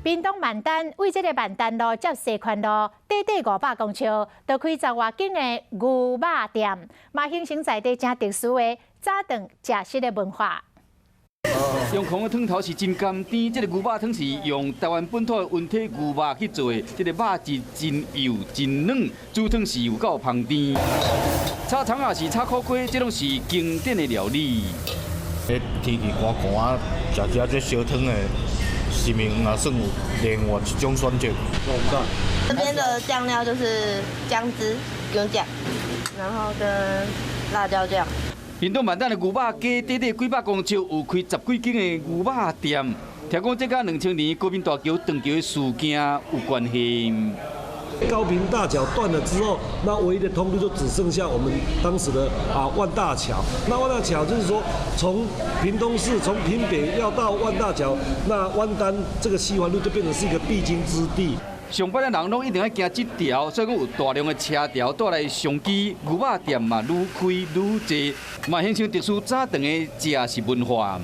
屏东万丹为这个万丹路接西宽路短短500公尺，就开10外间的牛肉店，嘛形成在地真特殊的早顿食食的文化。 用空的汤头是真甘甜，这个牛肉汤是用台湾本土的温体牛肉去做的，这个肉质真幼真嫩，煮汤是有够香甜。炒肠也是炒苦瓜，这拢是经典的料理。天气寒寒，食这烧汤的，心情也算有另外一种选择。这边的酱料就是姜汁、牛酱，然后跟辣椒酱。 屏东万丹的牛肉街短短几百公尺，有开10几间的牛肉店。听讲这甲2000年国民大桥断桥的事件有关系。高屏大桥断了之后，那唯一的通路就只剩下我们当时的万大桥。那万大桥就是说，从屏东市从屏北要到万大桥，那万丹这个西环路就变成是一个必经之地。 上班的人拢一定要行这条，所以讲有大量的车潮带来商机，牛肉店嘛愈开愈多，嘛形成特殊早顿的食食文化。